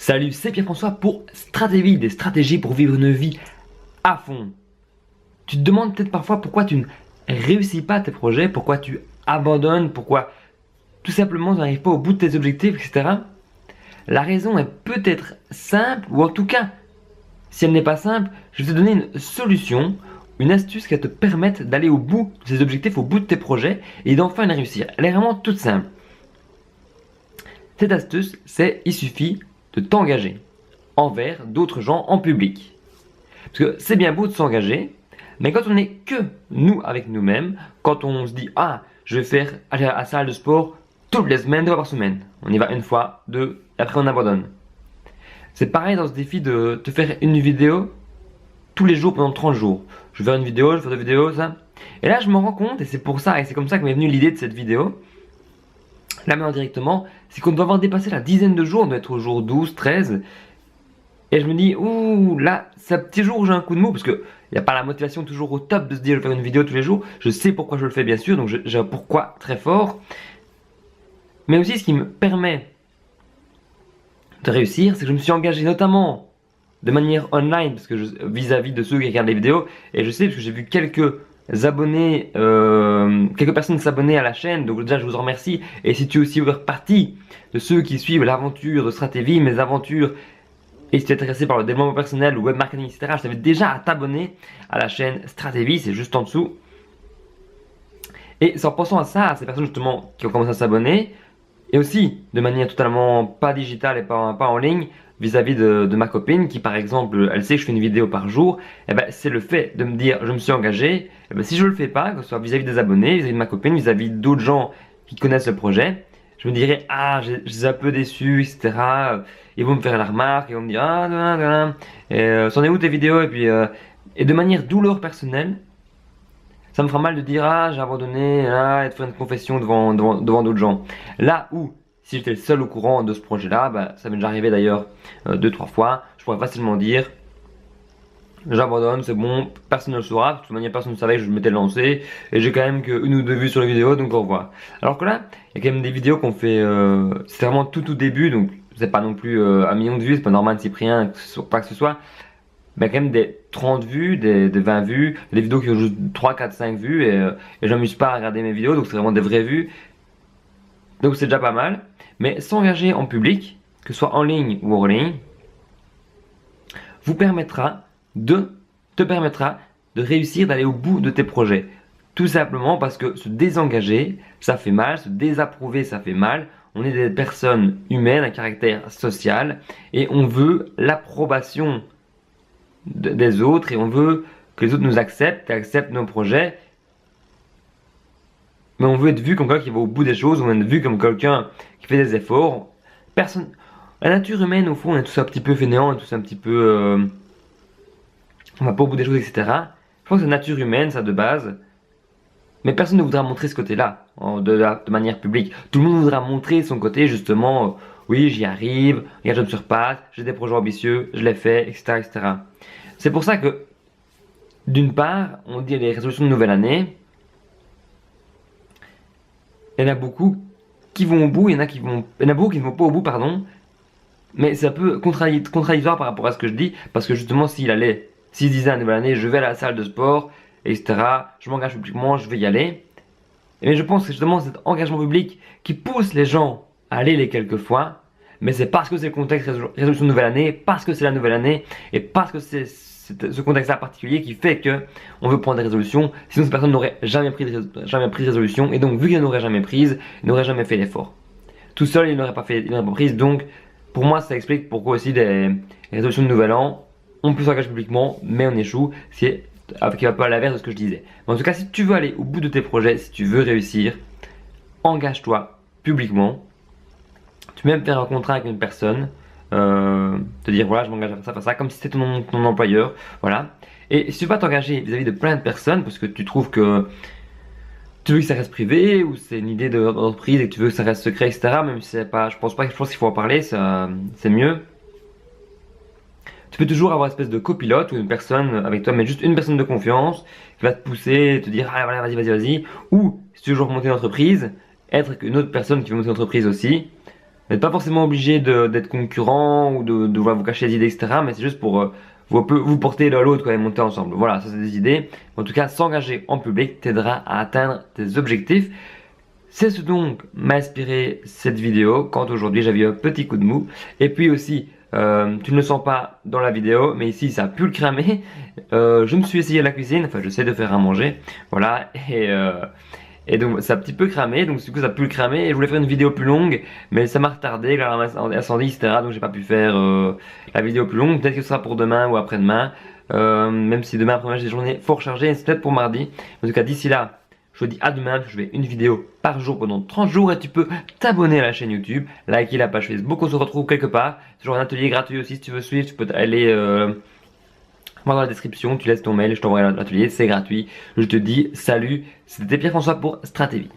Salut, c'est Pierre-François pour Stratévie, des stratégies pour vivre une vie à fond. Tu te demandes peut-être parfois pourquoi tu ne réussis pas tes projets, pourquoi tu abandonnes, pourquoi tout simplement tu n'arrives pas au bout de tes objectifs, etc. La raison est peut-être simple, ou en tout cas, si elle n'est pas simple, je vais te donner une solution, une astuce qui va te permettre d'aller au bout de tes objectifs, au bout de tes projets et d'enfin les réussir. Elle est vraiment toute simple. Cette astuce, c'est il suffit de t'engager envers d'autres gens en public. Parce que c'est bien beau de s'engager, mais quand on n'est que nous avec nous-mêmes, quand on se dit ah, je vais faire aller à la salle de sport toutes les semaines, 2 fois par semaine. On y va une fois, deux, et après on abandonne. C'est pareil dans ce défi de te faire une vidéo tous les jours pendant 30 jours. Je vais faire une vidéo, je vais faire 2 vidéos, ça. Et là je me rends compte, et c'est pour ça, et c'est comme ça que m'est venue l'idée de cette vidéo, là maintenant directement, c'est qu'on doit avoir dépassé la dizaine de jours, on doit être au jour 12, 13. Et je me dis, ouh, là, c'est un petit jour où j'ai un coup de mou, parce que il n'y a pas la motivation toujours au top de se dire je vais faire une vidéo tous les jours. Je sais pourquoi je le fais bien sûr, donc j'ai un pourquoi très fort. Mais aussi ce qui me permet de réussir, c'est que je me suis engagé notamment de manière online, parce que vis-à-vis de ceux qui regardent les vidéos, et je sais parce que j'ai vu quelques abonnés, quelques personnes s'abonner à la chaîne, donc déjà je vous en remercie. Et si tu es aussi ouvert partie de ceux qui suivent l'aventure de Stratévie, mes aventures, et si tu es intéressé par le développement personnel, le web marketing, etc., je t'invite déjà à t'abonner à la chaîne Stratévie, c'est juste en dessous. Et c'est en pensant à ça, à ces personnes justement qui ont commencé à s'abonner, et aussi de manière totalement pas digitale et pas en ligne, vis-à-vis de ma copine qui par exemple, elle sait que je fais une vidéo par jour, et ben c'est le fait de me dire je me suis engagé, et ben si je le fais pas, que ce soit vis-à-vis des abonnés, vis-à-vis de ma copine, vis-à-vis d'autres gens qui connaissent le projet, je me dirais ah je suis un peu déçu, etc. Ils vont me faire la remarque, ils vont me dire ah nan, nan, nan. C'en est où tes vidéos, et de manière douleur personnelle, ça me fera mal de dire ah j'ai abandonné, et de faire une confession devant d'autres gens. Là où si j'étais le seul au courant de ce projet-là, bah, ça m'est déjà arrivé d'ailleurs 2-3 fois, je pourrais facilement dire j'abandonne, c'est bon, personne ne le saura, de toute manière personne ne savait que je m'étais lancé, et j'ai quand même que 1 ou 2 vues sur les vidéos, donc au revoir. Alors que là, il y a quand même des vidéos qu'on fait, c'est vraiment tout début, donc c'est pas non plus 1 million de vues, c'est pas normal de Cyprien, pas que ce soit, mais quand même des 30 vues, des 20 vues, des vidéos qui ont juste 3, 4, 5 vues, et j'amuse pas à regarder mes vidéos, donc c'est vraiment des vraies vues, donc c'est déjà pas mal. Mais s'engager en public, que ce soit en ligne ou hors ligne, te permettra de réussir, d'aller au bout de tes projets. Tout simplement parce que se désengager, ça fait mal, se désapprouver, ça fait mal. On est des personnes humaines, à caractère social, et on veut l'approbation des autres, et on veut que les autres nous acceptent, et acceptent nos projets. Mais on veut être vu comme quelqu'un qui va au bout des choses, on veut être vu comme quelqu'un qui fait des efforts. Personne. La nature humaine, au fond, on est tous un petit peu fainéants, on est tous un petit peu. On va pas au bout des choses, etc. Je pense que c'est la nature humaine, ça de base. Mais personne ne voudra montrer ce côté-là, de manière publique. Tout le monde voudra montrer son côté, justement. Oui, j'y arrive, regarde, je me surpasse, j'ai des projets ambitieux, je les fais, etc., etc. C'est pour ça que, d'une part, on dit les résolutions de nouvelle année. Il y en a beaucoup qui vont au bout, il y en a beaucoup qui ne vont pas au bout, pardon. Mais c'est un peu contradictoire par rapport à ce que je dis, parce que justement, s'il se disait à la nouvelle année, je vais à la salle de sport, etc., je m'engage publiquement, je vais y aller. Mais je pense que justement, cet engagement public qui pousse les gens à aller les quelques fois, mais c'est parce que c'est le contexte résolution de nouvelle année, parce que c'est la nouvelle année, et parce que c'est ce contexte-là particulier qui fait que on veut prendre des résolutions, sinon cette personne n'aurait jamais pris de résolution, et donc vu qu'elle n'aurait jamais prise, il n'aurait jamais fait l'effort. Tout seul, il n'aurait pas prise, donc pour moi ça explique pourquoi aussi des résolutions de nouvel an, on peut s'engager publiquement, mais on échoue, c'est avec un peu à l'inverse de ce que je disais. Mais en tout cas, si tu veux aller au bout de tes projets, si tu veux réussir, engage-toi publiquement. Tu peux même faire un contrat avec une personne, te dire voilà je m'engage à faire ça, comme si c'était ton employeur, voilà. Et si tu vas t'engager vis-à-vis de plein de personnes parce que tu trouves que tu veux que ça reste privé, ou c'est une idée d'entreprise et que tu veux que ça reste secret, etc., même si c'est pas, je pense qu'il faut en parler, c'est mieux. Tu peux toujours avoir une espèce de copilote ou une personne avec toi, mais juste une personne de confiance qui va te pousser, te dire ah voilà vas-y, ou si tu veux remonter une entreprise, être une autre personne qui veut monter une entreprise aussi. Vous n'êtes pas forcément obligé d'être concurrent ou de devoir vous cacher des idées, etc. Mais c'est juste pour vous porter l'un l'autre et monter ensemble. Voilà, ça c'est des idées. En tout cas, s'engager en public t'aidera à atteindre tes objectifs. C'est ce donc m'a inspiré cette vidéo quand aujourd'hui j'avais un petit coup de mou. Et puis aussi, tu ne le sens pas dans la vidéo, mais ici ça a pu le cramer. Je me suis essayé à la cuisine, enfin j'essaie de faire à manger, voilà, et donc ça a un petit peu cramé, donc du coup ça a pu le cramer. Et je voulais faire une vidéo plus longue, mais ça m'a retardé, l'incendie, etc. Donc j'ai pas pu faire la vidéo plus longue. Peut-être que ce sera pour demain ou après-demain, même si demain après-demain j'ai des journées fort chargées, c'est peut-être pour mardi. En tout cas d'ici là, je te dis à demain, je fais une vidéo par jour pendant 30 jours et tu peux t'abonner à la chaîne YouTube, liker la page Facebook, on se retrouve quelque part. C'est toujours un atelier gratuit aussi si tu veux suivre, tu peux aller moi dans la description, tu laisses ton mail, je t'envoie l'atelier, c'est gratuit. Je te dis salut, c'était Pierre-François pour Stratévie.